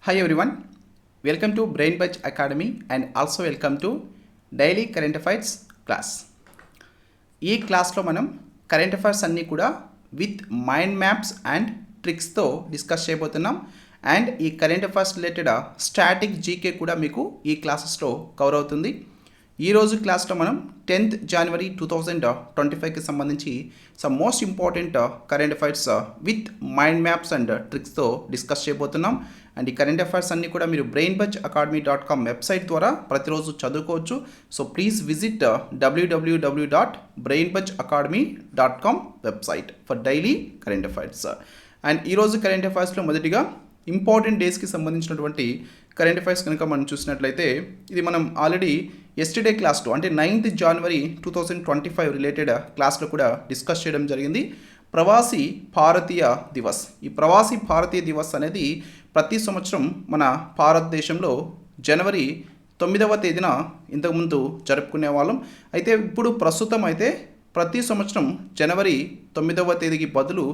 Hi everyone, welcome to Brain Budge Academy and also welcome to Daily Current Affairs class. ఈ క్లాస్లో మనం current affairs అన్నీ కూడా with mind maps and ట్రిక్స్తో discuss చేయబోతున్నాం. And ఈ current affairs related static GK కూడా మీకు ఈ క్లాసెస్లో కవర్ అవుతుంది. ఈరోజు క్లాస్లో మనం 10th January 2025కి సంబంధించి some most important current affairs with mind maps and ట్రిక్స్తో డిస్కస్ చేయబోతున్నాం. అండ్ ఈ కరెంట్ అఫైర్స్ అన్నీ కూడా మీరు brainbudgeacademy.com వెబ్సైట్ ద్వారా ప్రతిరోజు చదువుకోవచ్చు. So please visit www.brainbudgeacademy.com website for daily current affairs. And ఈరోజు కరెంట్ అఫైర్స్లో మొదటిగా ఇంపార్టెంట్ డేస్కి సంబంధించినటువంటి కరెంట్ అఫైర్స్ కనుక మనం చూసినట్లయితే ఇది మనం ఆల్రెడీ ఎస్టర్డే క్లాస్లో అంటే 9th January 2025 రిలేటెడ్ క్లాస్లో కూడా డిస్కస్ చేయడం జరిగింది. ప్రవాసీ భారతీయ దివస్. ఈ ప్రవాసీ భారతీయ దివస్ అనేది ప్రతి సంవత్సరం మన భారతదేశంలో జనవరి 9వ తేదీన ఇంతకుముందు జరుపుకునే వాళ్ళం. అయితే ఇప్పుడు ప్రస్తుతం అయితే ప్రతి సంవత్సరం జనవరి 9వ తేదీకి బదులు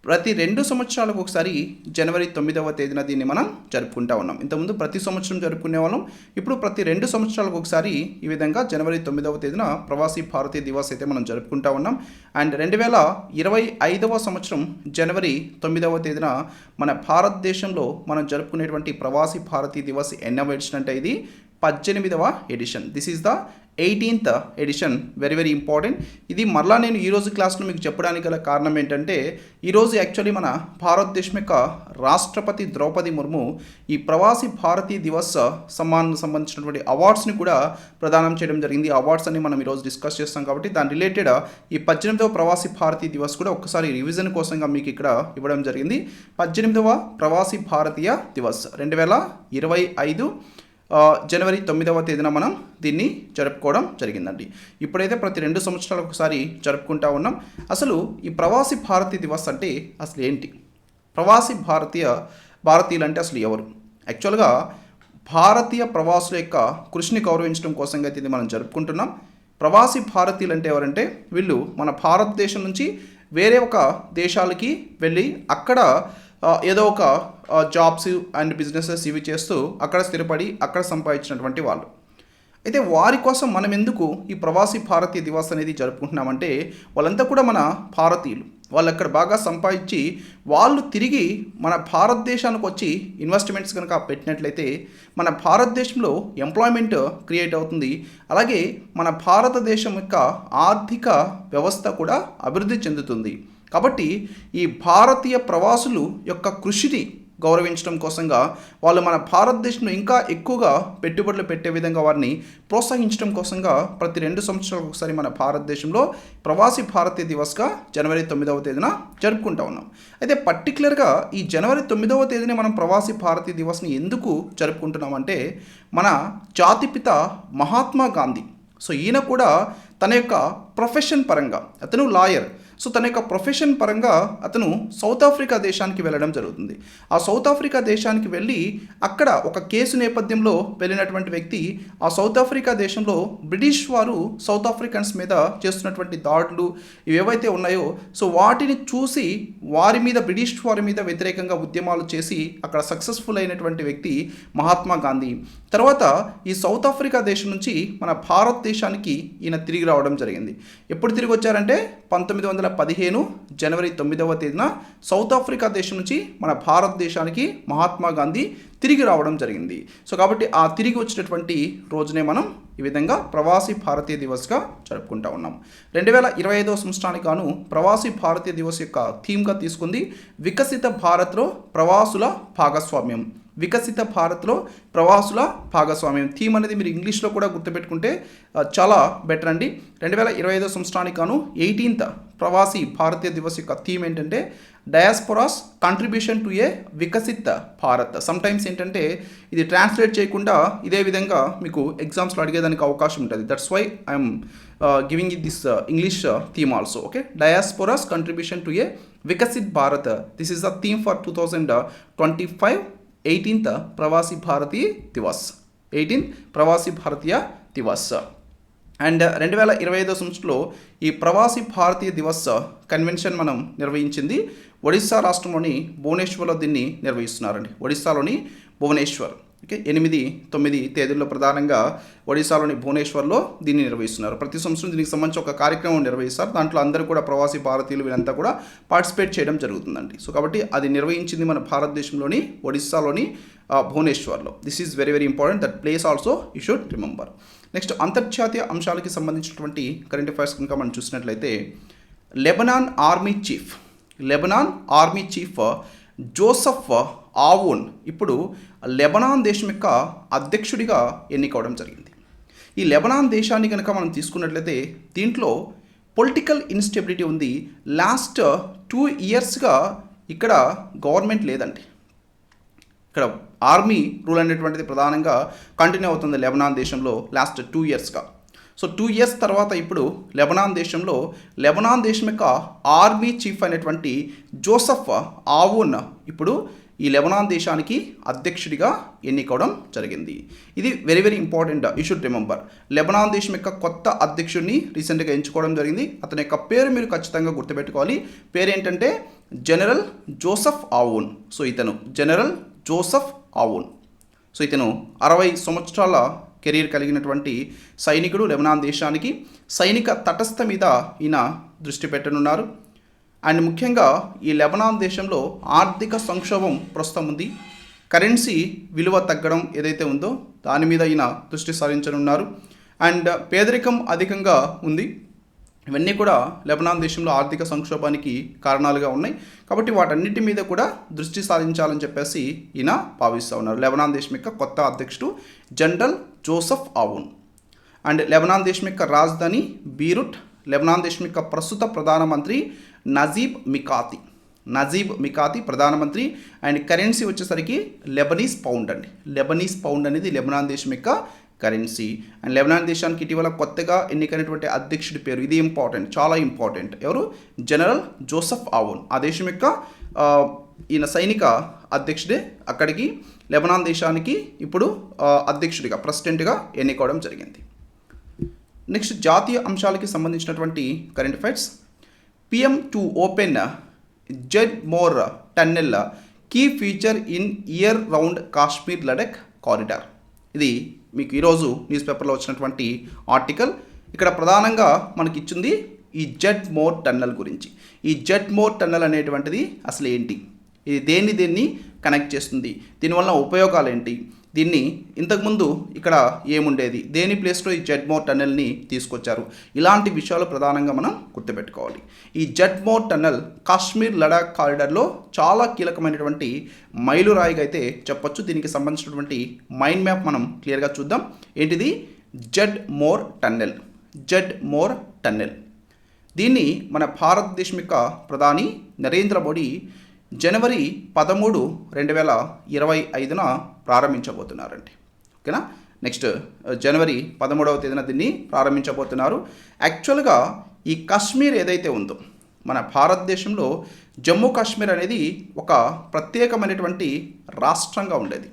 ప్రతి 2 సంవత్సరాలకు ఒకసారి జనవరి 9వ తేదీన దీన్ని మనం జరుపుకుంటా ఉన్నాం. ఇంతకుముందు ప్రతి సంవత్సరం జరుపుకునే వాళ్ళం, ఇప్పుడు ప్రతి 2 సంవత్సరాలకు ఒకసారి ఈ విధంగా జనవరి 9వ తేదీన ప్రవాసీ భారతీయ దివస్ అయితే మనం జరుపుకుంటా ఉన్నాం. అండ్ 2025వ సంవత్సరం జనవరి 9వ తేదీన మన భారతదేశంలో మనం జరుపుకునేటువంటి ప్రవాసీ భారతీయ దివస్ ఎన్నవ ఎడిషన్ అంటే ఇది 18వ edition. This is the 18th edition. Very very important. ఇది మరలా నేను ఈరోజు క్లాస్లో మీకు చెప్పడానికి గల కారణం ఏంటంటే ఈరోజు యాక్చువల్లీ మన భారతదేశం యొక్క రాష్ట్రపతి ద్రౌపది ముర్ము ఈ ప్రవాసీ భారతీయ దివస్ సమ్మాన్ సంబంధించినటువంటి అవార్డ్స్ని కూడా ప్రదానం చేయడం జరిగింది. అవార్డ్స్ అన్ని మనం ఈరోజు డిస్కస్ చేస్తాం కాబట్టి దాని రిలేటెడ్ ఈ 18వ ప్రవాసీ భారతీయ దివస్ కూడా ఒక్కసారి రివిజన్ కోసంగా మీకు ఇక్కడ ఇవ్వడం జరిగింది. 18వ ప్రవాసీ భారతీయ దివస్ 2025 జనవరి 9వ తేదీన మనం దీన్ని జరుపుకోవడం జరిగిందండి. ఇప్పుడైతే ప్రతి 2 సంవత్సరాలకు ఒకసారి జరుపుకుంటా ఉన్నాం. అసలు ఈ ప్రవాసీ భారతీయ దివస్ అంటే అసలు ఏంటి? ప్రవాసీ భారతీయులు అంటే అసలు ఎవరు? యాక్చువల్గా భారతీయ ప్రవాసుల యొక్క కృషిని గౌరవించడం కోసంగా అయితే ఇది మనం జరుపుకుంటున్నాం. ప్రవాసీ భారతీయులు అంటే ఎవరంటే వీళ్ళు మన భారతదేశం నుంచి వేరే ఒక దేశాలకి వెళ్ళి అక్కడ ఏదో ఒక జాబ్స్ అండ్ బిజినెసెస్ ఇవి చేస్తూ అక్కడ స్థిరపడి అక్కడ సంపాదించినటువంటి వాళ్ళు. అయితే వారి కోసం మనం ఎందుకు ఈ ప్రవాసీ భారతీయ దివస్ అనేది జరుపుకుంటున్నామంటే వాళ్ళంతా కూడా మన భారతీయులు. వాళ్ళు అక్కడ బాగా సంపాదించి వాళ్ళు తిరిగి మన భారతదేశానికి వచ్చి ఇన్వెస్ట్మెంట్స్ కనుక పెట్టినట్లయితే మన భారతదేశంలో ఎంప్లాయ్మెంట్ క్రియేట్ అవుతుంది. అలాగే మన భారతదేశం యొక్క ఆర్థిక వ్యవస్థ కూడా అభివృద్ధి చెందుతుంది. కాబట్టి ఈ భారతీయ ప్రవాసులు యొక్క కృషిని గౌరవించడం కోసంగా వాళ్ళు మన భారతదేశంలో ఇంకా ఎక్కువగా పెట్టుబడులు పెట్టే విధంగా వారిని ప్రోత్సహించడం కోసంగా ప్రతి 2 సంవత్సరాలకు ఒకసారి మన భారతదేశంలో ప్రవాసీ భారతీయ దివస్గా జనవరి 9వ తేదీన జరుపుకుంటా ఉన్నాం. అయితే పర్టికులర్గా ఈ జనవరి 9వ తేదీన మనం ప్రవాసీ భారతీయ దివస్ని ఎందుకు జరుపుకుంటున్నామంటే మన జాతిపిత మహాత్మా గాంధీ. సో ఈయన కూడా తన యొక్క ప్రొఫెషన్ పరంగా అతను లాయర్. సో తన యొక్క ప్రొఫెషన్ పరంగా అతను సౌత్ ఆఫ్రికా దేశానికి వెళ్ళడం జరుగుతుంది. ఆ సౌత్ ఆఫ్రికా దేశానికి వెళ్ళి అక్కడ ఒక కేసు నేపథ్యంలో వెళ్ళినటువంటి వ్యక్తి ఆ సౌత్ ఆఫ్రికా దేశంలో బ్రిటిష్ వారు సౌత్ ఆఫ్రికన్స్ మీద చేస్తున్నటువంటి దాడులు ఇవేవైతే ఉన్నాయో సో వాటిని చూసి బ్రిటిష్ వారి మీద వ్యతిరేకంగా ఉద్యమాలు చేసి అక్కడ సక్సెస్ఫుల్ అయినటువంటి వ్యక్తి మహాత్మా గాంధీ. తర్వాత ఈ సౌత్ ఆఫ్రికా దేశం నుంచి మన భారతదేశానికి ఈయన తిరిగి రావడం జరిగింది. ఎప్పుడు తిరిగి వచ్చారంటే 1915 జనవరి 9వ తేదీన సౌత్ ఆఫ్రికా దేశం నుంచి మన భారతదేశానికి మహాత్మా గాంధీ తిరిగి రావడం జరిగింది. సో కాబట్టి ఆ తిరిగి వచ్చినటువంటి రోజునే మనం ఈ విధంగా ప్రవాసీ భారతీయ దివస్గా జరుపుకుంటా ఉన్నాం. 2025వ సంవత్సరానికి గాను ప్రవాసీ భారతీయ దివస్ యొక్క థీమ్గా తీసుకుంది వికసిత భారత్లో ప్రవాసుల భాగస్వామ్యం. వికసిత భారత్లో ప్రవాసుల భాగస్వామ్యం థీమ్ అనేది మీరు ఇంగ్లీష్లో కూడా గుర్తుపెట్టుకుంటే చాలా బెటర్ అండి. 2025వ సంవత్సరానికి గాను 18th ప్రవాసీ భారతీయ దివస్ యొక్క థీమ్ ఏంటంటే diaspora's contribution to a Viksit Bharat. Sometimes ఏంటంటే ఇది ట్రాన్స్లేట్ చేయకుండా ఇదే విధంగా మీకు ఎగ్జామ్స్లో అడిగేదానికి అవకాశం ఉంటుంది. That's why I'm giving it this English theme also. Okay, diaspora's contribution to a Viksit Bharat. This is the theme for 2025 18th Pravasi Bharatiya Divas. 18th Pravasi Bharatiya Divas. And 2025 సంవత్సరంలో ఈ ప్రవాసీ భారతీయ దివస్ కన్వెన్షన్ మనం నిర్వహించింది ఒడిస్సా రాష్ట్రంలోని భువనేశ్వర్లో దీన్ని నిర్వహిస్తున్నారండి. ఒడిస్సాలోని భువనేశ్వర్. ఓకే, 8-9 తేదీల్లో ప్రధానంగా ఒడిశాలోని భువనేశ్వర్లో దీన్ని నిర్వహిస్తున్నారు. ప్రతి సంవత్సరం దీనికి సంబంధించి ఒక కార్యక్రమం నిర్వహిస్తారు. దాంట్లో అందరూ కూడా ప్రవాసీ భారతీయులు వీరంతా కూడా పార్టిసిపేట్ చేయడం జరుగుతుందండి. సో కాబట్టి అది నిర్వహించింది మన భారతదేశంలోని ఒడిశాలోని భువనేశ్వర్లో. This is very very important. That place also you should remember. Next అంతర్జాతీయ అంశాలకి సంబంధించినటువంటి కరెంట్ అఫైర్స్ కనుక మనం చూసినట్లయితే Lebanon army chief Joseph Aoun ఇప్పుడు లెబనాన్ దేశం యొక్క అధ్యక్షుడిగా ఎన్నికవడం జరిగింది. ఈ లెబనాన్ దేశాన్ని కనుక మనం తీసుకున్నట్లయితే దీంట్లో పొలిటికల్ ఇన్స్టెబిలిటీ ఉంది. లాస్ట్ 2 ఇయర్స్గా ఇక్కడ గవర్నమెంట్ లేదండి. ఇక్కడ ఆర్మీ రూల్ అనేటువంటిది ప్రధానంగా కంటిన్యూ అవుతుంది లెబనాన్ దేశంలో లాస్ట్ 2 ఇయర్స్గా. సో 2 ఇయర్స్ తర్వాత ఇప్పుడు లెబనాన్ దేశం యొక్క ఆర్మీ చీఫ్ అయినటువంటి జోసెఫ్ ఆవోన్ ఇప్పుడు ఈ లెబనాన్ దేశానికి అధ్యక్షుడిగా ఎన్నికవడం జరిగింది. ఇది very very important, you should remember. Lebanon దేశం యొక్క కొత్త అధ్యక్షుడిని రీసెంట్గా ఎంచుకోవడం జరిగింది. అతని యొక్క పేరు మీరు ఖచ్చితంగా గుర్తుపెట్టుకోవాలి. పేరు ఏంటంటే జనరల్ జోసెఫ్ ఆవోన్. సో ఇతను జనరల్ జోసెఫ్ ఆవోన్. సో ఇతను 60 సంవత్సరాల కెరీర్ కలిగినటువంటి సైనికుడు. లెబనాన్ దేశానికి సైనిక తటస్థ మీద ఈయన దృష్టి పెట్టనున్నారు. అండ్ ముఖ్యంగా ఈ లెబనాన్ దేశంలో ఆర్థిక సంక్షోభం ప్రస్తుతం ఉంది. కరెన్సీ విలువ తగ్గడం ఏదైతే ఉందో దాని మీద ఈయన దృష్టి సారించనున్నారు. అండ్ పేదరికం అధికంగా ఉంది. ఇవన్నీ కూడా లెబనాన్ దేశంలో ఆర్థిక సంక్షోభానికి కారణాలుగా ఉన్నాయి. కాబట్టి వాటన్నిటి మీద కూడా దృష్టి సారించాలని చెప్పేసి ఈయన భావిస్తూ ఉన్నారు. లెబనాన్ దేశం యొక్క కొత్త అధ్యక్షుడు జనరల్ జోసెఫ్ ఆవోన్. అండ్ లెబనాన్ దేశం యొక్క రాజధాని బీరుట్. లెబనాన్ దేశం యొక్క ప్రస్తుత ప్రధానమంత్రి నజీబ్ మికాతి ప్రధానమంత్రి. అండ్ కరెన్సీ వచ్చేసరికి లెబనీస్ పౌండ్ అండి. లెబనీస్ పౌండ్ అనేది లెబనాన్ దేశం యొక్క కరెన్సీ. అండ్ లెబనాన్ దేశానికి ఇటీవల కొత్తగా ఎన్నికైనటువంటి అధ్యక్షుడి పేరు, ఇది ఇంపార్టెంట్, చాలా ఇంపార్టెంట్. ఎవరు? General Joseph Aoun. ఆ దేశం యొక్క ఈయన సైనిక అధ్యక్షుడే అక్కడికి లెబనాన్ దేశానికి ఇప్పుడు అధ్యక్షుడిగా ప్రెసిడెంట్గా ఎన్నుకోవడం జరిగింది. నెక్స్ట్ జాతీయ అంశాలకి సంబంధించినటువంటి current affairs. PM to open Jedmore Tunnel key feature in year round Kashmir Ladakh corridor. ఇది మీకు ఈరోజు న్యూస్ పేపర్లో వచ్చినటువంటి ఆర్టికల్. ఇక్కడ ప్రధానంగా మనకి ఇచ్చింది ఈ జెడ్మోర్ టన్నల్ గురించి. ఈ జెడ్మోర్ టన్నల్ అనేటువంటిది అసలు ఏంటి, ఇది దేన్ని కనెక్ట్ చేస్తుంది, దీనివల్ల ఉపయోగాలు ఏంటి, దీన్ని ఇంతకుముందు ఇక్కడ ఏముండేది, దేని ప్లేస్లో ఈ జెడ్మోర్ టన్నెల్ని తీసుకొచ్చారు, ఇలాంటి విషయాలు ప్రధానంగా మనం గుర్తుపెట్టుకోవాలి. ఈ జెడ్మోర్ టన్నెల్ కాశ్మీర్ లడాక్ కారిడార్లో చాలా కీలకమైనటువంటి మైలురాయిగా అయితే చెప్పొచ్చు. దీనికి సంబంధించినటువంటి మైండ్ మ్యాప్ మనం క్లియర్గా చూద్దాం. ఏంటిది? జెడ్మోర్ టన్నెల్. దీన్ని మన భారతదేశం యొక్క ప్రధాని నరేంద్ర మోడీ జనవరి 13, 2025 ప్రారంభించబోతున్నారండి. ఓకేనా? నెక్స్ట్ జనవరి 13వ తేదీన దీన్ని ప్రారంభించబోతున్నారు. యాక్చువల్గా ఈ కాశ్మీర్ ఏదైతే ఉందో మన భారతదేశంలో జమ్మూ కాశ్మీర్ అనేది ఒక ప్రత్యేకమైనటువంటి రాష్ట్రంగా ఉండేది.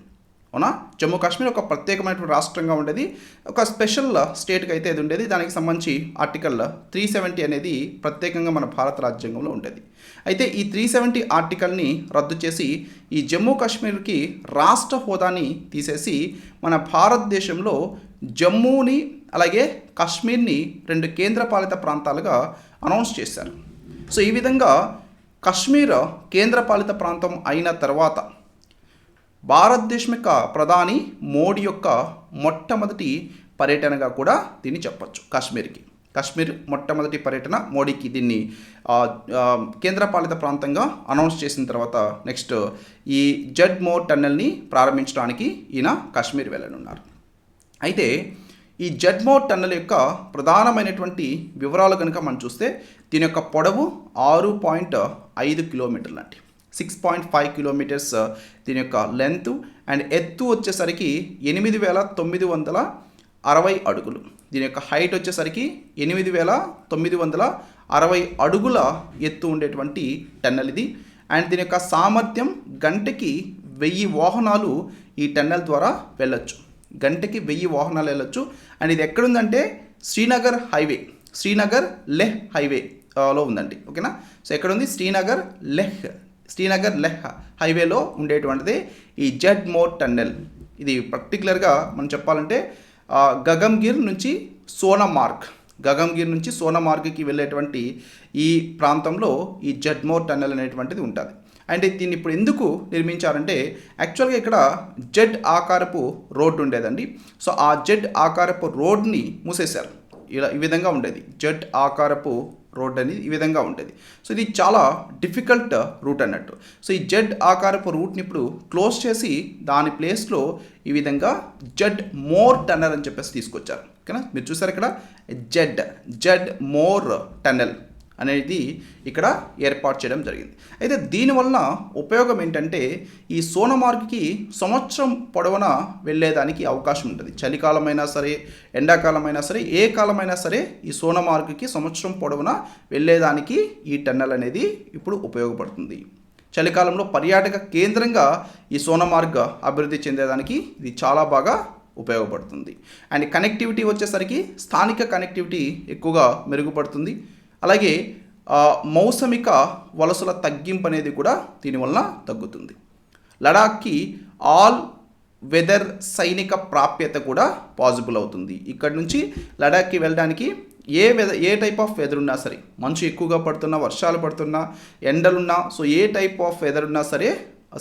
అవునా? జమ్మూ కాశ్మీర్ ఒక ప్రత్యేకమైనటువంటి రాష్ట్రంగా ఉండేది, ఒక స్పెషల్ స్టేట్గా అయితే ఇది ఉండేది. దానికి సంబంధించి ఆర్టికల్ 370 అనేది ప్రత్యేకంగా మన భారత రాజ్యాంగంలో ఉండేది. అయితే ఈ 370 ఆర్టికల్ని రద్దు చేసి ఈ జమ్మూ కాశ్మీర్కి రాష్ట్ర హోదాని తీసేసి మన భారతదేశంలో జమ్మూని అలాగే కాశ్మీర్ని 2 కేంద్రపాలిత ప్రాంతాలుగా అనౌన్స్ చేశారు. సో ఈ విధంగా కాశ్మీర్ కేంద్రపాలిత ప్రాంతం అయిన తర్వాత భారతదేశం యొక్క ప్రధాని మోడీ యొక్క మొట్టమొదటి పర్యటనగా కూడా దీన్ని చెప్పచ్చు. కాశ్మీర్ మొట్టమొదటి పర్యటన మోడీకి. దీన్ని కేంద్రపాలిత ప్రాంతంగా అనౌన్స్ చేసిన తర్వాత నెక్స్ట్ ఈ జెడ్మోర్ టన్నెల్ని ప్రారంభించడానికి ఈయన కాశ్మీర్ వెళ్ళనున్నారు. అయితే ఈ జెడ్మోర్ టన్నెల్ యొక్క ప్రధానమైనటువంటి వివరాలు కనుక మనం చూస్తే దీని యొక్క పొడవు 6.5 కిలోమీటర్లు అండి. 6.5 కిలోమీటర్స్ దీని యొక్క లెంత్. అండ్ ఎత్తు వచ్చేసరికి 8,960 అడుగులు. దీని యొక్క హైట్ వచ్చేసరికి 8,960 అడుగుల ఎత్తు ఉండేటువంటి టన్నెల్ ఇది. అండ్ దీని యొక్క సామర్థ్యం గంటకి 1000 వాహనాలు ఈ టన్నెల్ ద్వారా వెళ్ళొచ్చు. గంటకి 1000 వాహనాలు వెళ్ళొచ్చు. అండ్ ఇది ఎక్కడుందంటే శ్రీనగర్ హైవే, శ్రీనగర్ లెహ్ హైవే లో ఉందండి. ఓకేనా. సో ఎక్కడ ఉంది? శ్రీనగర్ లెహ్ హైవేలో ఉండేటువంటిది ఈ జెడ్-మోర్ టన్నెల్. ఇది పర్టికులర్గా మనం చెప్పాలంటే గగంగిర్ నుంచి సోనమార్గ్కి వెళ్ళేటువంటి ఈ ప్రాంతంలో ఈ జెడ్-మోర్ టన్నెల్ అనేటువంటిది ఉంటుంది. అండ్ దీన్ని ఇప్పుడు ఎందుకు నిర్మించారంటే యాక్చువల్గా ఇక్కడ జెడ్ ఆకారపు రోడ్డు ఉండేదండి. సో ఆ జెడ్ ఆకారపు రోడ్ని మూసేశారు. ఈ విధంగా ఉండేది జెడ్ ఆకారపు రోడ్ అనేది ఈ విధంగా ఉండేది. సో ఇది చాలా డిఫికల్ట్ రూట్ అన్నట్టు. సో ఈ జెడ్ ఆకారపు రూట్ని ఇప్పుడు క్లోజ్ చేసి దాని ప్లేస్లో ఈ విధంగా జెడ్-మోర్ టన్నెల్ అని చెప్పేసి తీసుకొచ్చారు. ఓకేనా. మీరు చూసారు ఇక్కడ జెడ్-మోర్ టన్నెల్ అనేది ఇక్కడ ఏర్పాటు చేయడం జరిగింది. అయితే దీనివల్ల ఉపయోగం ఏంటంటే ఈ సోనమార్గ్కి సంవత్సరం పొడవునా వెళ్ళేదానికి అవకాశం ఉంటుంది. చలికాలమైనా సరే, ఎండాకాలమైనా సరే, ఏ కాలమైనా సరే ఈ సోనమార్గ్కి సంవత్సరం పొడవునా వెళ్ళేదానికి ఈ టన్నెల్ అనేది ఇప్పుడు ఉపయోగపడుతుంది. చలికాలంలో పర్యాటక కేంద్రంగా ఈ సోనమార్గ్ అభివృద్ధి చెందేదానికి ఇది చాలా బాగా ఉపయోగపడుతుంది. అండ్ కనెక్టివిటీ వచ్చేసరికి స్థానిక కనెక్టివిటీ ఎక్కువగా మెరుగుపడుతుంది. అలాగే మౌసమిక వలసల తగ్గింపు అనేది కూడా దీనివల్ల తగ్గుతుంది. లడాఖ్కి ఆల్ వెదర్ సైనిక ప్రాప్యత కూడా పాసిబుల్ అవుతుంది. ఇక్కడ నుంచి లడాఖ్కి వెళ్ళడానికి ఏ టైప్ ఆఫ్ వెదర్ ఉన్నా సరే, మంచు ఎక్కువగా పడుతున్నా, వర్షాలు పడుతున్నా, ఎండలున్నా, so a type of weather ఉన్నా సరే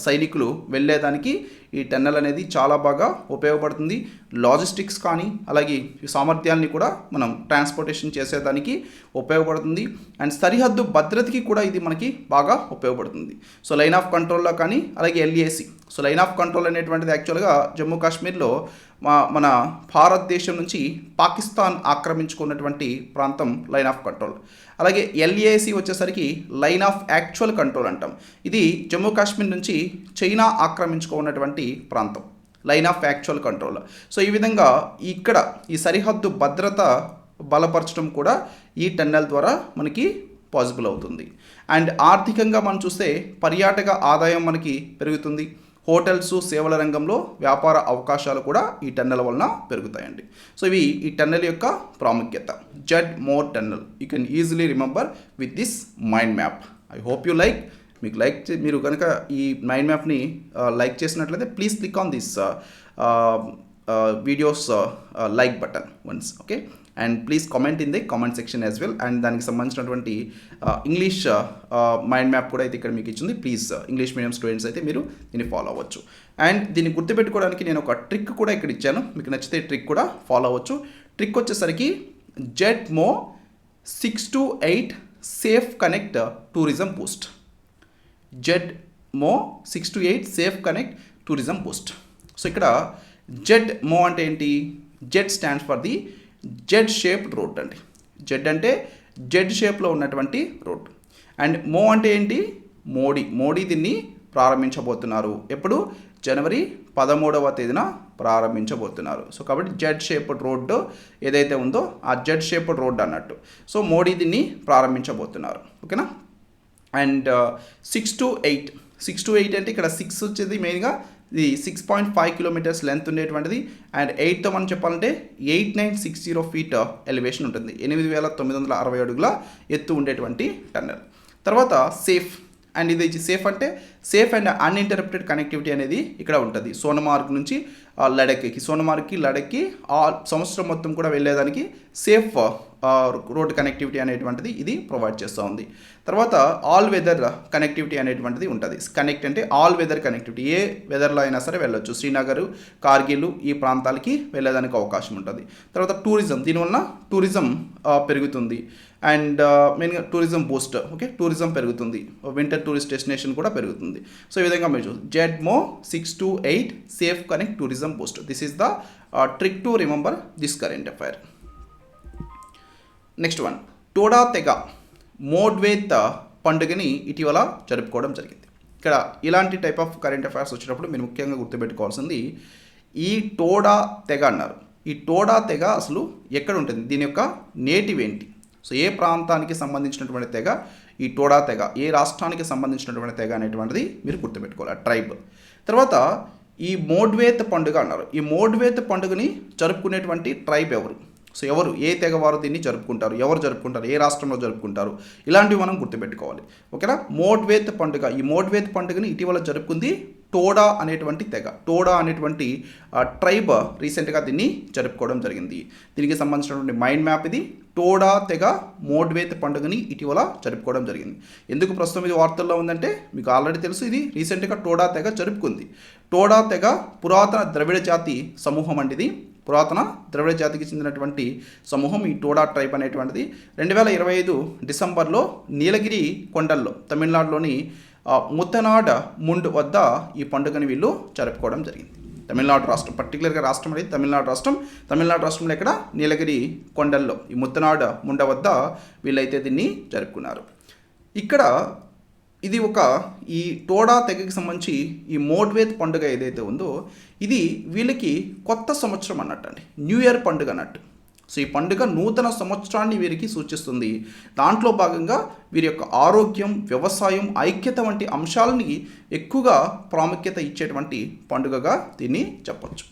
సైనికులు వెళ్ళేదానికి ఈ టన్నెల్ అనేది చాలా బాగా ఉపయోగపడుతుంది. లాజిస్టిక్స్ కానీ అలాగే ఈ సామర్థ్యాన్ని కూడా మనం ట్రాన్స్పోర్టేషన్ చేసేదానికి ఉపయోగపడుతుంది. అండ్ సరిహద్దు భద్రతకి కూడా ఇది మనకి బాగా ఉపయోగపడుతుంది. సో లైన్ ఆఫ్ కంట్రోల్లో కానీ అలాగే LAC. So line of control అనేటువంటిది యాక్చువల్గా జమ్మూ కాశ్మీర్లో మన భారతదేశం నుంచి పాకిస్తాన్ ఆక్రమించుకున్నటువంటి ప్రాంతం లైన్ ఆఫ్ కంట్రోల్. అలాగే LAC వచ్చేసరికి లైన్ ఆఫ్ యాక్చువల్ కంట్రోల్ అంటాం. ఇది జమ్మూ కాశ్మీర్ నుంచి చైనా ఆక్రమించుకున్నటువంటి ప్రాంతం, line of actual control. So ఈ విధంగా ఇక్కడ ఈ సరిహద్దు భద్రత బలపరచడం కూడా ఈ టన్నెల్ ద్వారా మనకి పాసిబుల్ అవుతుంది. అండ్ ఆర్థికంగా మనం చూస్తే పర్యాటక ఆదాయం మనకి పెరుగుతుంది. హోటల్స్, సేవల రంగంలో వ్యాపార అవకాశాలు కూడా ఈ టన్నెల్ వలన పెరుగుతాయండి. సో ఇవి ఈ టన్నెల్ యొక్క ప్రాముఖ్యత. Z-Morh tunnel you can easily remember with this mind map. I hope you like. మీరు కనుక ఈ మైండ్ మ్యాప్ని లైక్ చేసినట్లయితే please click on this videos like button once. Okay. And please comment in the comment section as well. And దానికి సంబంధించినటువంటి English mind map కూడా అయితే ఇక్కడ మీకు ఇచ్చింది. ప్లీజ్ ఇంగ్లీష్ మీడియం స్టూడెంట్స్ అయితే మీరు దీన్ని ఫాలో అవ్వచ్చు. అండ్ దీన్ని గుర్తుపెట్టుకోవడానికి నేను ఒక ట్రిక్ కూడా ఇక్కడ ఇచ్చాను. మీకు నచ్చితే ట్రిక్ కూడా ఫాలో అవ్వచ్చు. ట్రిక్ వచ్చేసరికి Z Morh 628 safe connect tourism boost. Z Morh 628 safe connect tourism boost. So ఇక్కడ జెడ్-మో అంటే ఏంటి? Z stands for the Z shaped road అండి. జెడ్ అంటే జెడ్ షేప్లో ఉన్నటువంటి రోడ్. అండ్ మో అంటే ఏంటి? మోడీ దీన్ని ప్రారంభించబోతున్నారు. ఎప్పుడు? జనవరి 13వ తేదీన ప్రారంభించబోతున్నారు. సో కాబట్టి జెడ్ షేప్డ్ రోడ్డు ఏదైతే ఉందో ఆ జెడ్ షేప్డ్ రోడ్ అన్నట్టు. సో మోడీ దీన్ని ప్రారంభించబోతున్నారు. ఓకేనా. అండ్ 6 to 8 అంటే ఇక్కడ 6 వచ్చేది మెయిన్గా ఇది 6.5 కిలోమీటర్స్ లెంత్ ఉండేటువంటిది. అండ్ 8తో మనం చెప్పాలంటే 8960 ఫీట్ ఎలివేషన్ ఉంటుంది. 8960 అడుగుల ఎత్తు ఉండేటువంటి టన్నెల్. తర్వాత సేఫ్. అండ్ ఇది సేఫ్ అంటే సేఫ్ అండ్ అన్ఇంటరప్టెడ్ కనెక్టివిటీ అనేది ఇక్కడ ఉంటుంది. సోనమార్గ్ నుంచి లడఖ్కి ఆ సంవత్సరం మొత్తం కూడా వెళ్ళేదానికి సేఫ్ రోడ్ కనెక్టివిటీ అనేటువంటిది ఇది ప్రొవైడ్ చేస్తూ ఉంది. తర్వాత ఆల్ వెదర్ కనెక్టివిటీ అనేటువంటిది ఉంటుంది. కనెక్ట్ అంటే ఆల్ వెదర్ కనెక్టివిటీ, ఏ వెదర్లో అయినా సరే వెళ్ళొచ్చు. శ్రీనగర్, కార్గిల్ ఈ ప్రాంతాలకి వెళ్ళేదానికి అవకాశం ఉంటుంది. తర్వాత టూరిజం, దీనివల్ల టూరిజం పెరుగుతుంది. అండ్ మెయిన్గా టూరిజం బూస్ట్. ఓకే, టూరిజం పెరుగుతుంది, వింటర్ టూరిస్ట్ డెస్టినేషన్ కూడా పెరుగుతుంది. సో ఈ విధంగా మీరు Z Morh 628 safe connect tourism boost. This is the trick to remember this current affair. Next one, Toda తెగ మోడ్వేత్ పండుగని ఇటీవల జరుపుకోవడం జరిగింది. ఇక్కడ ఇలాంటి టైప్ ఆఫ్ కరెంట్ అఫైర్స్ వచ్చినప్పుడు మీరు ముఖ్యంగా గుర్తుపెట్టుకోవాల్సింది ఈ టోడా తెగ అన్నారు. ఈ టోడా తెగ అసలు ఎక్కడ ఉంటుంది, దీని యొక్క నేటివ్ ఏంటి, సో ఏ ప్రాంతానికి సంబంధించినటువంటి తెగ ఈ టోడా తెగ, ఏ రాష్ట్రానికి సంబంధించినటువంటి తెగ అనేటువంటిది మీరు గుర్తుపెట్టుకోవాలి, ట్రైబ్. తర్వాత ఈ మోడ్వేత్ పండుగ అన్నారు. ఈ మోడ్వేత్ పండుగని జరుపుకునేటువంటి ట్రైబ్ ఎవరు? సో ఎవరు ఏ తెగవారు దీన్ని జరుపుకుంటారు, ఎవరు జరుపుకుంటారు, ఏ రాష్ట్రంలో జరుపుకుంటారు, ఇలాంటివి మనం గుర్తుపెట్టుకోవాలి. ఓకేనా. మోడ్వేత్ పండుగ, ఈ మోడ్వేత్ పండుగని ఇటీవల జరుపుకుంది టోడా అనేటువంటి తెగ. టోడా అనేటువంటి ట్రైబ్ రీసెంట్గా దీన్ని జరుపుకోవడం జరిగింది. దీనికి సంబంధించినటువంటి మైండ్ మ్యాప్ ఇది. టోడా తెగ మోడ్వేత్ పండుగని ఇటీవల జరుపుకోవడం జరిగింది. ఎందుకు ప్రస్తుతం ఇది వార్తల్లో ఉందంటే మీకు ఆల్రెడీ తెలుసు, ఇది రీసెంట్గా టోడా తెగ జరుపుకుంది. టోడా తెగ పురాతన ద్రవిడ జాతి సమూహం అండి. ఇది పురాతన ద్రవిడ జాతికి చెందినటువంటి సమూహం ఈ టోడా ట్రైబ్ అనేటువంటిది. 2025 డిసెంబర్లో నీలగిరి కొండల్లో తమిళనాడులోని ముత్తనాడ్ ముండ్ వద్ద ఈ పండుగని వీళ్ళు జరుపుకోవడం జరిగింది. తమిళనాడు రాష్ట్రం, పర్టికులర్గా రాష్ట్రం అనేది తమిళనాడు రాష్ట్రం. తమిళనాడు రాష్ట్రంలో ఇక్కడ నీలగిరి కొండల్లో ఈ ముత్తనాడ్ ముండ వద్ద వీళ్ళైతే దీన్ని జరుపుకున్నారు. ఇక్కడ ఇది ఈ టోడా తెగకి సంబంధించి ఈ మోడ్వేత్ పండుగ ఏదైతే ఉందో ఇది వీళ్ళకి కొత్త సంవత్సరం అన్నట్టండి, న్యూ ఇయర్ పండుగ అన్నట్టు. సో ఈ పండుగ నూతన సంవత్సరాన్ని వీరికి సూచిస్తుంది. దాంట్లో భాగంగా వీరి యొక్క ఆరోగ్యం, వ్యవసాయం, ఐక్యత వంటి అంశాలని ఎక్కువగా ప్రాముఖ్యత ఇచ్చేటువంటి పండుగగా దీన్ని చెప్పచ్చు.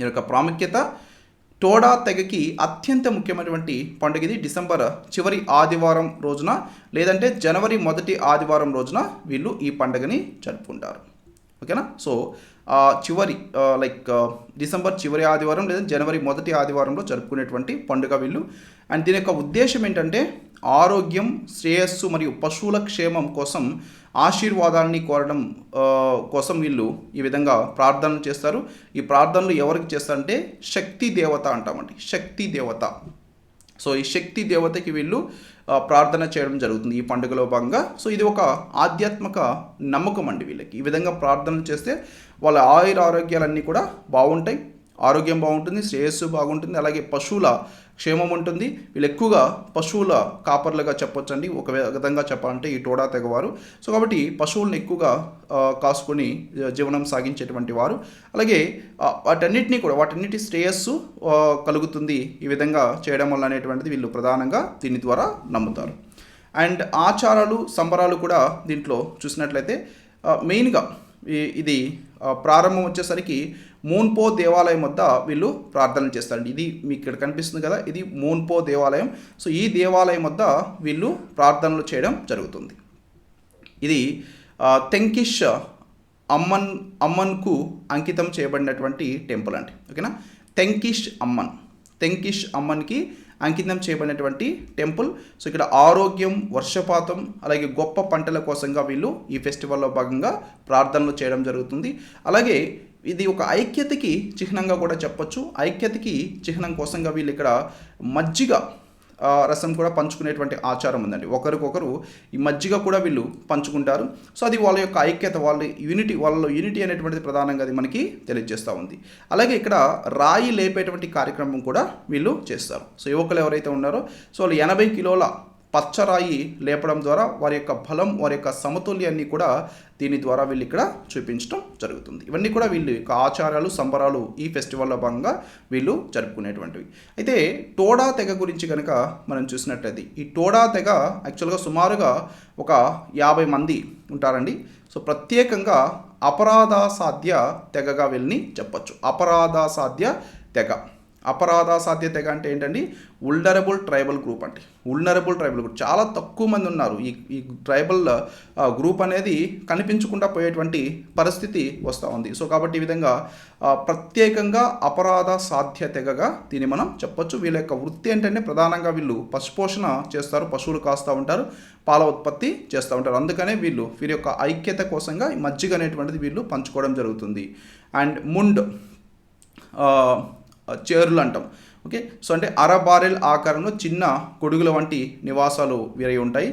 ఈ యొక్క ప్రాముఖ్యత టోడా తెగకి అత్యంత ముఖ్యమైనటువంటి పండుగ ఇది. డిసెంబర్ చివరి ఆదివారం రోజున లేదంటే జనవరి మొదటి ఆదివారం రోజున వీళ్ళు ఈ పండుగని జరుపుకుంటారు. ఓకేనా. సో డిసెంబర్ చివరి ఆదివారం లేదా జనవరి మొదటి ఆదివారంలో జరుపుకునేటువంటి పండుగ వీళ్ళు. అండ్ దీని యొక్క ఉద్దేశం ఏంటంటే ఆరోగ్యం, శ్రేయస్సు మరియు పశువుల క్షేమం కోసం ఆశీర్వాదాలని కోరడం కోసం వీళ్ళు ఈ విధంగా ప్రార్థనలు చేస్తారు. ఈ ప్రార్థనలు ఎవరికి చేస్తారంటే శక్తి దేవత అంటామండి, శక్తి దేవత. సో ఈ శక్తి దేవతకి వీళ్ళు ప్రార్థన చేయడం జరుగుతుంది ఈ పండుగలో భాగంగా. సో ఇది ఒక ఆధ్యాత్మిక నమ్మకం అండి వీళ్ళకి. ఈ విధంగా ప్రార్థనలు చేస్తే వాళ్ళ ఆరోగ్యాలన్నీ కూడా బాగుంటాయి, ఆరోగ్యం బాగుంటుంది, శ్రేయస్సు బాగుంటుంది, అలాగే పశువుల క్షేమం ఉంటుంది. వీళ్ళు ఎక్కువగా పశువుల కాపర్లుగా చెప్పొచ్చండి ఒక విధంగా చెప్పాలంటే ఈ టోడా తెగవారు. సో కాబట్టి పశువులను ఎక్కువగా కాసుకొని జీవనం సాగించేటువంటి వారు. అలాగే వాటన్నిటి శ్రేయస్సు కలుగుతుంది ఈ విధంగా చేయడం వల్ల అనేటువంటిది వీళ్ళు ప్రధానంగా దీని ద్వారా నమ్ముతారు. అండ్ ఆచారాలు, సంబరాలు కూడా దీంట్లో చూసినట్లయితే మెయిన్గా ఇది ప్రారంభం వచ్చేసరికి మూన్పో దేవాలయం వద్ద వీళ్ళు ప్రార్థనలు చేస్తారండి. ఇది మీకు ఇక్కడ కనిపిస్తుంది కదా, ఇది మూన్పో దేవాలయం. సో ఈ దేవాలయం వద్ద వీళ్ళు ప్రార్థనలు చేయడం జరుగుతుంది. ఇది తెంకిష్ అమ్మన్కు అంకితం చేయబడినటువంటి టెంపుల్ అండి. ఓకేనా. తెంకిష్ అమ్మన్కి అంకితం చేయబడినటువంటి టెంపుల్. సో ఇక్కడ ఆరోగ్యం, వర్షపాతం, అలాగే గొప్ప పంటల కోసంగా వీళ్ళు ఈ ఫెస్టివల్లో భాగంగా ప్రార్థనలు చేయడం జరుగుతుంది. అలాగే ఇది ఒక ఐక్యతకి చిహ్నంగా కూడా చెప్పొచ్చు. ఐక్యతకి చిహ్నం కోసంగా వీళ్ళు ఇక్కడ మజ్జిగ రసం కూడా పంచుకునేటువంటి ఆచారం ఉందండి. ఒకరికొకరు ఈ మజ్జిగ కూడా వీళ్ళు పంచుకుంటారు. సో అది వాళ్ళ యొక్క ఐక్యత, వాళ్ళలో యూనిటీ అనేటువంటిది ప్రధానంగా అది మనకి తెలియజేస్తూ ఉంది. అలాగే ఇక్కడ రాయి లేపేటువంటి కార్యక్రమం కూడా వీళ్ళు చేస్తారు. సో యువకులు ఎవరైతే ఉన్నారో సో వాళ్ళు 80 కిలోల పచ్చరాయి లేపడం ద్వారా వారి యొక్క బలం, వారి యొక్క సమతుల్యాన్ని కూడా దీని ద్వారా వీళ్ళు ఇక్కడ చూపించడం జరుగుతుంది. ఇవన్నీ కూడా వీళ్ళు యొక్క ఆచారాలు, సంబరాలు ఈ ఫెస్టివల్లో భాగంగా వీళ్ళు జరుపుకునేటువంటివి. అయితే టోడా తెగ గురించి కనుక మనం చూసినట్లయితే ఈ టోడా తెగ యాక్చువల్గా సుమారుగా ఒక 50 మంది ఉంటారండి. సో ప్రత్యేకంగా అపరాధాసాధ్య తెగగా వీళ్ళని చెప్పచ్చు. అపరాధాసాధ్య తెగ అంటే ఏంటండి, ఉల్నరబుల్ ట్రైబల్ గ్రూప్ అంటే. ఉల్నరబుల్ ట్రైబల్ గ్రూప్ చాలా తక్కువ మంది ఉన్నారు. ఈ ట్రైబల్ గ్రూప్ అనేది కనిపించకుండా పోయేటువంటి పరిస్థితి వస్తూ ఉంది. సో కాబట్టి ఈ విధంగా ప్రత్యేకంగా అపరాధ సాధ్య తెగగా దీన్ని మనం చెప్పొచ్చు. వీళ్ళ యొక్క వృత్తి ఏంటంటే ప్రధానంగా వీళ్ళు పశుపోషణ చేస్తారు, పశువులు కాస్తూ ఉంటారు, పాల ఉత్పత్తి చేస్తూ ఉంటారు. అందుకనే వీరి యొక్క ఐక్యత కోసంగా ఈ మజ్జిగ అనేటువంటిది వీళ్ళు పంచుకోవడం జరుగుతుంది. అండ్ ముండ్ చేరులు అంటాం. ఓకే. సో అంటే అరబారెల్ ఆకారంలో చిన్న గొడుగుల వంటి నివాసాలు వీరై ఉంటాయి.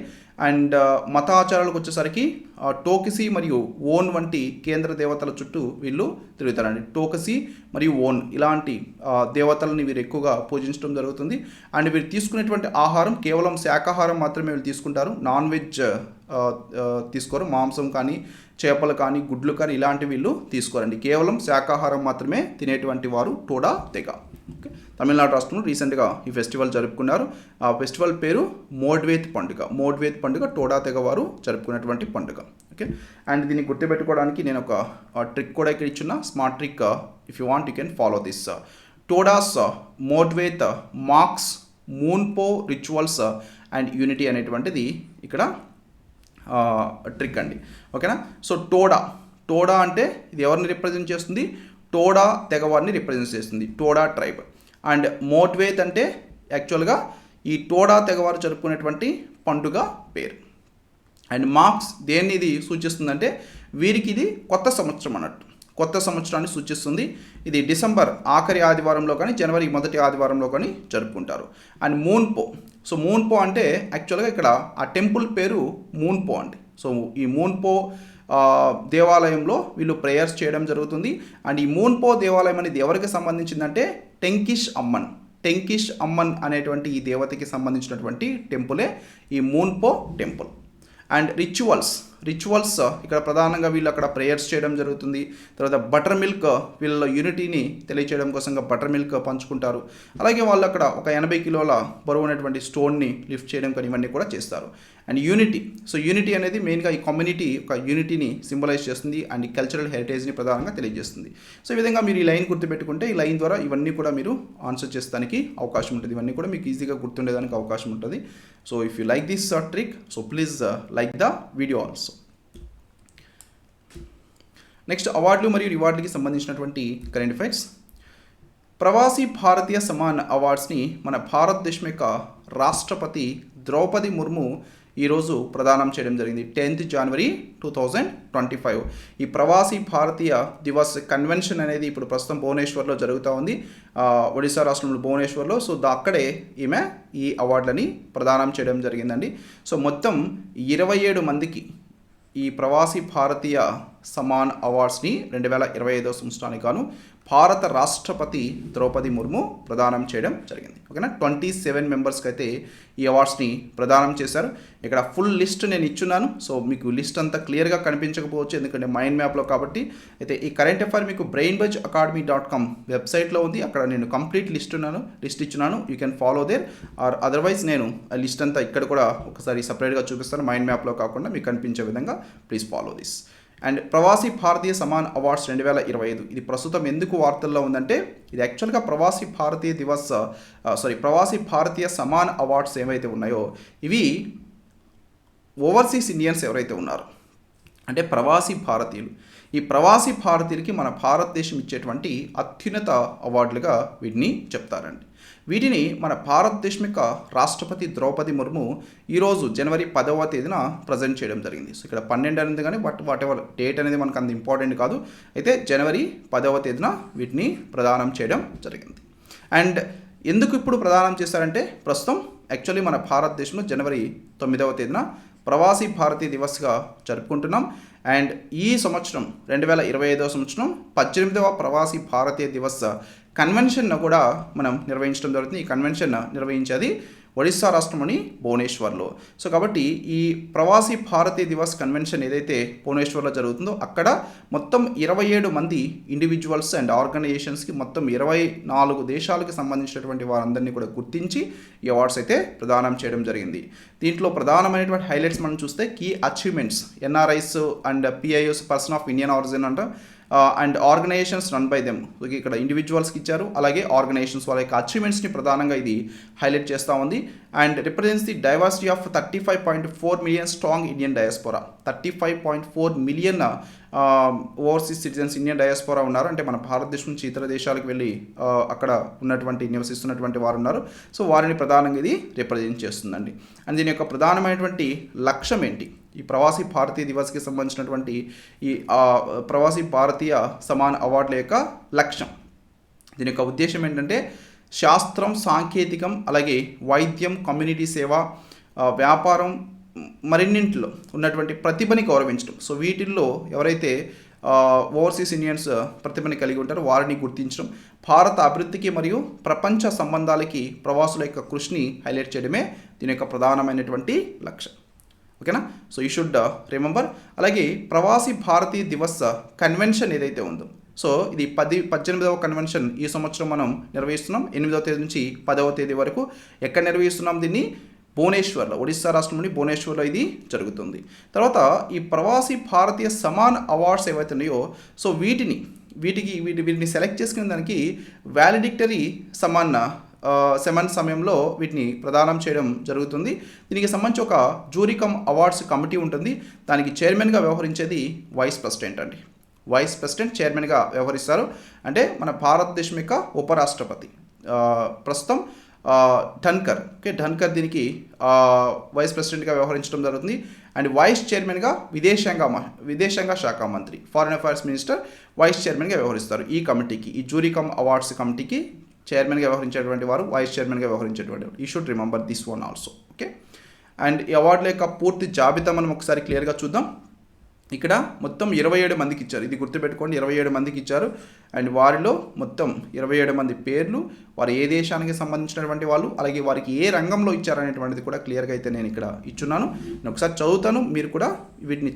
అండ్ మత ఆచారాలకు వచ్చేసరికి టోకసి మరియు ఓన్ వంటి కేంద్ర దేవతల చుట్టూ వీళ్ళు తిరుగుతారండి. టోకసి మరియు ఓన్ ఇలాంటి దేవతలని వీరు ఎక్కువగా పూజించడం జరుగుతుంది. అండ్ వీరు తీసుకునేటువంటి ఆహారం కేవలం శాకాహారం మాత్రమే వీళ్ళు తీసుకుంటారు. నాన్ వెజ్ తీసుకోరు. మాంసం కానీ, చేపలు కానీ, గుడ్లు కానీ ఇలాంటివి వీళ్ళు తీసుకోరండి. కేవలం శాకాహారం మాత్రమే తినేటువంటి వారు టోడా తెగ. ఓకే. తమిళనాడు రాష్ట్రంలో రీసెంట్గా ఈ ఫెస్టివల్ జరుపుకున్నారు. ఆ ఫెస్టివల్ పేరు మోడ్వేత్ పండుగ టోడా తెగ వారు జరుపుకునేటువంటి పండుగ. ఓకే. అండ్ దీన్ని గుర్తుపెట్టుకోవడానికి నేను ఒక ట్రిక్ కూడా ఇక్కడ ఇచ్చిన smart trick. If you want you can follow this. Todas, Modhweth, marks, మూన్పో రిచువల్స్ అండ్ యూనిటీ అనేటువంటిది ఇక్కడ ట్రిక్ అండి. ఓకేనా. సో టోడా అంటే ఇది ఎవరిని రిప్రజెంట్ చేస్తుంది? టోడా తెగవారిని రిప్రజెంట్ చేస్తుంది, టోడా ట్రైబ్. అండ్ మోడ్వేత్ అంటే యాక్చువల్గా ఈ టోడా తెగవారు జరుపుకునేటువంటి పండుగ పేరు. అండ్ మార్క్స్ దేన్ని ఇది సూచిస్తుందంటే వీరికి ఇది కొత్త సంవత్సరం అన్నట్టు, కొత్త సంవత్సరాన్ని సూచిస్తుంది. ఇది డిసెంబర్ ఆఖరి ఆదివారంలో కానీ జనవరి మొదటి ఆదివారంలో కానీ జరుపుకుంటారు. అండ్ మూన్పో అంటే యాక్చువల్గా ఇక్కడ ఆ టెంపుల్ పేరు మూన్పో అండి. సో ఈ మూన్పో దేవాలయంలో వీళ్ళు ప్రేయర్స్ చేయడం జరుగుతుంది. అండ్ ఈ మూన్పో దేవాలయం అనేది ఎవరికి సంబంధించిందంటే టెంకిష్ అమ్మన్ అనేటువంటి ఈ దేవతకి సంబంధించినటువంటి టెంపులే ఈ మూన్పో టెంపుల్. అండ్ రిచువల్స్ ఇక్కడ ప్రధానంగా వీళ్ళు అక్కడ ప్రేయర్స్ చేయడం జరుగుతుంది. తర్వాత బటర్ మిల్క్, వీళ్ళ యూనిటీని తెలియచేయడం కోసంగా బటర్ మిల్క్ పంచుకుంటారు. అలాగే వాళ్ళు అక్కడ ఒక 80 కిలోల బరువు ఉన్నటువంటి స్టోన్ని లిఫ్ట్ చేయడం కానీ ఇవన్నీ కూడా చేస్తారు. అండ్ యూనిటీ అనేది మెయిన్గా ఈ కమ్యూనిటీ ఒక యూనిటీని సింబలైజ్ చేస్తుంది అండ్ ఈ కల్చరల్ హెరిటేజ్ని ప్రధానంగా తెలియజేస్తుంది. సో ఈ విధంగా మీరు ఈ లైన్ గుర్తుపెట్టుకుంటే ఈ లైన్ ద్వారా ఇవన్నీ కూడా మీరు ఆన్సర్ చేస్తానికి అవకాశం ఉంటుంది. ఇవన్నీ కూడా మీకు ఈజీగా గుర్తుండేదానికి అవకాశం ఉంటుంది. So if you like this trick, so please like the video also. Next అవార్డులు మరియు రివార్డులకి సంబంధించినటువంటి కరెంట్ అఫైర్స్. ప్రవాసీ భారతీయ సమాన్ అవార్డ్స్ని మన భారతదేశం యొక్క రాష్ట్రపతి ద్రౌపది ముర్ము ఈరోజు ప్రదానం చేయడం జరిగింది. 10th January 2025 ఈ ప్రవాసీ భారతీయ దివస్ కన్వెన్షన్ అనేది ఇప్పుడు ప్రస్తుతం భువనేశ్వర్లో జరుగుతూ ఉంది, ఒడిశా రాష్ట్రంలో భువనేశ్వర్లో. సో అక్కడే ఈమె ఈ అవార్డులని ప్రదానం చేయడం జరిగిందండి. సో మొత్తం 27 మందికి ఈ ప్రవాసీ భారతీయ సమాన్ అవార్డ్స్ని 2025 సంవత్సరానికి గాను భారత రాష్ట్రపతి ద్రౌపది ముర్ము ప్రదానం చేయడం జరిగింది. ఓకేనా. 27 మెంబర్స్కి అయితే ఈ అవార్డ్స్ని ప్రదానం చేశారు. ఇక్కడ ఫుల్ లిస్ట్ నేను ఇచ్చున్నాను. సో మీకు లిస్ట్ అంతా క్లియర్గా కనిపించకపోవచ్చు ఎందుకంటే మైండ్ మ్యాప్లో కాబట్టి. అయితే ఈ కరెంట్ అఫైర్ మీకు brainbuzzacademy.com వెబ్సైట్లో ఉంది. అక్కడ నేను కంప్లీట్ లిస్ట్ ఇచ్చున్నాను. You can follow there or otherwise నేను ఆ లిస్ట్ అంతా ఇక్కడ కూడా ఒకసారి సపరేట్గా చూపిస్తాను, మైండ్ మ్యాప్లో కాకుండా మీకు కనిపించే విధంగా. Please follow this. And Pravasi Bharatiya Samman awards 2025 ఇది ప్రస్తుతం ఎందుకు వార్తల్లో ఉందంటే ఇది యాక్చువల్గా ప్రవాసీ భారతీయ సమాన్ అవార్డ్స్ ఏవైతే ఉన్నాయో ఇవి ఓవర్సీస్ ఇండియన్స్ ఎవరైతే ఉన్నారో అంటే ప్రవాసీ భారతీయులు, ఈ ప్రవాసీ భారతీయులకి మన భారతదేశం ఇచ్చేటువంటి అత్యున్నత అవార్డులుగా వీటిని చెప్తారండి. వీటిని మన భారతదేశం యొక్క రాష్ట్రపతి ద్రౌపది ముర్ము ఈరోజు జనవరి 10వ తేదీన ప్రజెంట్ చేయడం జరిగింది. సో ఇక్కడ 12 అనేది కానీ వాట్ ఎవర్ డేట్ అనేది మనకు అంత ఇంపార్టెంట్ కాదు. అయితే జనవరి 10వ తేదీన వీటిని ప్రదానం చేయడం జరిగింది. అండ్ ఎందుకు ఇప్పుడు ప్రదానం చేశారంటే ప్రస్తుతం యాక్చువల్లీ మన భారతదేశంలో జనవరి 9వ తేదీన ప్రవాసీ భారతీయ దివస్గా జరుపుకుంటున్నాం. అండ్ ఈ సంవత్సరం 2025 సంవత్సరం 18వ ప్రవాసీ భారతీయ దివస్ కన్వెన్షన్ను కూడా మనం నిర్వహించడం జరుగుతుంది. ఈ కన్వెన్షన్ నిర్వహించేది ఒడిశా రాష్ట్రంలోని భువనేశ్వర్లో. సో కాబట్టి ఈ ప్రవాసీ భారతీయ దివస్ కన్వెన్షన్ ఏదైతే భువనేశ్వర్లో జరుగుతుందో అక్కడ మొత్తం 27 మంది ఇండివిజువల్స్ అండ్ ఆర్గనైజేషన్స్కి మొత్తం 24 దేశాలకు సంబంధించినటువంటి వారందరినీ కూడా గుర్తించి ఈ అవార్డ్స్ అయితే ప్రదానం చేయడం జరిగింది. దీంట్లో ప్రధానమైనటువంటి హైలైట్స్ మనం చూస్తే key achievements, NRIs and PIOs, person of Indian origin అంట, and organisations run by them. ఇక్కడ ఇండివిజువల్స్కి ఇచ్చారు, అలాగే ఆర్గనైజేషన్స్ వాళ్ళ యొక్క అచీవ్మెంట్స్ని ప్రధానంగా ఇది హైలైట్ చేస్తూ ఉంది. And represents the diversity of 35.4 million strong Indian diaspora. 35.4 million overseas citizens Indian diaspora ఉన్నారు. అంటే మన భారతదేశం నుంచి ఇతర దేశాలకు వెళ్ళి అక్కడ ఉన్నటువంటి నివసిస్తున్నటువంటి వారు ఉన్నారు. సో వారిని ప్రధానంగా ఇది రిప్రజెంట్ చేస్తుందండి. అండ్ దీని యొక్క ప్రధానమైనటువంటి లక్ష్యం ఏంటి? ఈ ప్రవాసీ భారతీయ దివస్కి సంబంధించినటువంటి ఈ ప్రవాసీ భారతీయ సమాన్ అవార్డుల యొక్క లక్ష్యం, దీని యొక్క ఉద్దేశం ఏంటంటే శాస్త్రం, సాంకేతికం, అలాగే వైద్యం, కమ్యూనిటీ సేవ, వ్యాపారం మరిన్నింటిలో ఉన్నటువంటి ప్రతిభని గౌరవించడం. సో వీటిల్లో ఎవరైతే ఓవర్సీస్ ఇండియన్స్ ప్రతిభని కలిగి ఉంటారో వారిని గుర్తించడం, భారత అభివృద్ధికి మరియు ప్రపంచ సంబంధాలకి ప్రవాసుల యొక్క కృషిని హైలైట్ చేయడమే దీని యొక్క ప్రధానమైనటువంటి లక్ష్యం. ఓకేనా. So you should remember. అలాగే ప్రవాసీ భారతీయ దివస్ కన్వెన్షన్ ఏదైతే ఉందో, సో ఇది 18వ కన్వెన్షన్ ఈ సంవత్సరం మనం నిర్వహిస్తున్నాం. 8వ తేదీ నుంచి 10వ తేదీ వరకు. ఎక్కడ నిర్వహిస్తున్నాం దీన్ని? భువనేశ్వర్లో, ఒడిస్సా రాష్ట్రంలోని భువనేశ్వర్లో ఇది జరుగుతుంది. తర్వాత ఈ ప్రవాసీ భారతీయ సమాన్ అవార్డ్స్ ఏవైతే ఉన్నాయో సో వీటిని సెలెక్ట్ చేసుకునే దానికి వ్యాలిడిక్టరీ సెమన్ సమయంలో వీటిని ప్రదానం చేయడం జరుగుతుంది. దీనికి సంబంధించి ఒక జూరీ కమ్ అవార్డ్స్ కమిటీ ఉంటుంది. దానికి చైర్మన్గా వ్యవహరించేది వైస్ ప్రెసిడెంట్ అండి. వైస్ ప్రెసిడెంట్ చైర్మన్గా వ్యవహరిస్తారు. అంటే మన భారతదేశం యొక్క ఉపరాష్ట్రపతి ప్రస్తుతం ధన్కర్ దీనికి వైస్ ప్రెసిడెంట్గా వ్యవహరించడం జరుగుతుంది. అండ్ వైస్ చైర్మన్గా విదేశాంగ శాఖ మంత్రి, ఫారిన్ అఫైర్స్ మినిస్టర్ వైస్ చైర్మన్గా వ్యవహరిస్తారు. ఈ కమిటీకి, ఈ జూరీ కమ్ అవార్డ్స్ కమిటీకి చైర్మన్గా వ్యవహరించేటువంటి వారు, వైస్ చైర్మన్గా వ్యవహరించేటువంటి వారు. You should remember this one also. Okay. And ఈ అవార్డుల యొక్క పూర్తి జాబితా మనం ఒకసారి క్లియర్గా చూద్దాం. ఇక్కడ మొత్తం 27 మందికి ఇచ్చారు. ఇది గుర్తుపెట్టుకోండి, 27 మందికి ఇచ్చారు. అండ్ వారిలో మొత్తం 27 మంది పేర్లు, వారు ఏ దేశానికి సంబంధించినటువంటి వాళ్ళు, అలాగే వారికి ఏ రంగంలో ఇచ్చారనేటువంటిది కూడా క్లియర్గా అయితే నేను ఇక్కడ ఇచ్చున్నాను. నేను ఒకసారి చదువుతాను, మీరు కూడా వీటిని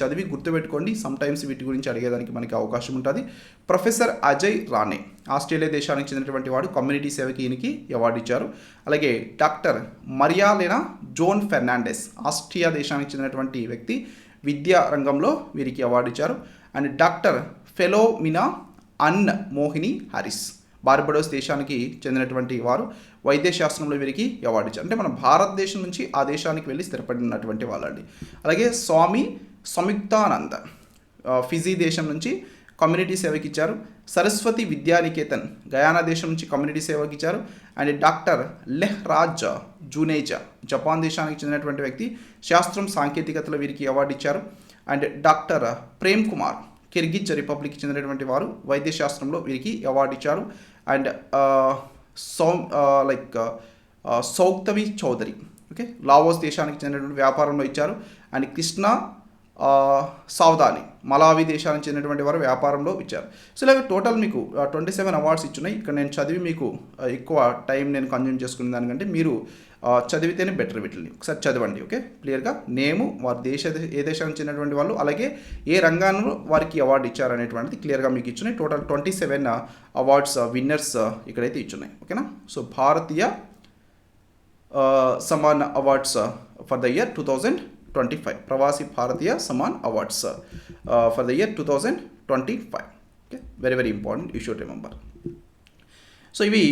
చదివి గుర్తుపెట్టుకోండి. సమ్టైమ్స్ వీటి గురించి అడిగేదానికి మనకి అవకాశం ఉంటుంది. ప్రొఫెసర్ అజయ్ రానే, ఆస్ట్రేలియా దేశానికి చెందినటువంటి వాడు, కమ్యూనిటీ సేవకి ఈయనకి అవార్డు ఇచ్చారు. అలాగే doctor Marialena Joan Fernandes, Austria దేశానికి చెందినటువంటి వ్యక్తి, విద్యా రంగంలో వీరికి అవార్డు ఇచ్చారు. And doctor Philomena Ann Mohini Harris, Barbados దేశానికి చెందినటువంటి వారు, వైద్య శాస్త్రంలో వీరికి అవార్డు ఇచ్చారు. అంటే మన భారతదేశం నుంచి ఆ దేశానికి వెళ్ళి స్థిరపడినటువంటి వాళ్ళండి. అలాగే స్వామి సంయుక్తానంద, ఫిజీ దేశం నుంచి కమ్యూనిటీ సేవకి ఇచ్చారు. సరస్వతి విద్యానికేతన్, గయానా దేశం నుంచి కమ్యూనిటీ సేవకి ఇచ్చారు. And doctor Lehraj Juneja, Japan దేశానికి చెందినటువంటి వ్యక్తి, శాస్త్రం సాంకేతికతలో వీరికి అవార్డు ఇచ్చారు. And doctor Prem Kumar, Kyrgyz రిపబ్లిక్కి చెందినటువంటి వారు, వైద్య శాస్త్రంలో వీరికి అవార్డు ఇచ్చారు. అండ్ సౌక్తవి చౌదరి, ఓకే, లావోస్ దేశానికి చెందినటువంటి వ్యాపారంలో ఇచ్చారు. అండ్ కృష్ణ సావధాని, మలావి దేశానికి చెందినటువంటి వారు వ్యాపారంలో ఇచ్చారు. సో ఇలాగ టోటల్ మీకు 27 అవార్డ్స్ ఇచ్చున్నాయి. ఇక్కడ నేను చదివి మీకు ఎక్కువ టైం నేను కన్జ్యూమ్ చేసుకునే దానికంటే మీరు చదివితేనే బెటర్. వీటిని ఒకసారి చదవండి. ఓకే, క్లియర్గా నేము, వారి ఏ దేశానికి చెందినటువంటి వాళ్ళు, అలాగే ఏ రంగాల్లో వారికి అవార్డు ఇచ్చారు అనేటువంటిది క్లియర్గా మీకు ఇచ్చున్నాయి. టోటల్ 27 అవార్డ్స్ విన్నర్స్ ఇక్కడైతే ఇచ్చున్నాయి. ఓకేనా. So Bharatiya Samman awards for the year 2025, Pravasi Bharatiya Samman awards for the year 2025. Okay, very important, you should remember. So ఇవి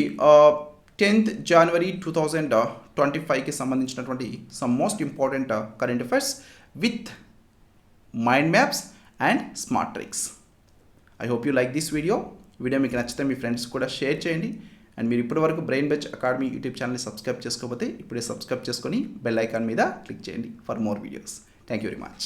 10th January 2025కి సంబంధించినటువంటి some most important current affairs with mind maps and smart tricks. I hope you like this video మీకు నచ్చితే మీ friends కూడా share చేయండి. And మీరు ఇప్పటివరకు బ్రెయిన్ బెచ్ అకాడమీ యూట్యూబ్ ఛానల్ని సబ్స్క్రైబ్ చేసుకోకపోతే ఇప్పుడే సబ్స్క్రైబ్ చేసుకొని బెల్ ఐకాన్ మీద క్లిక్ చేయండి for more videos. Thank you very much.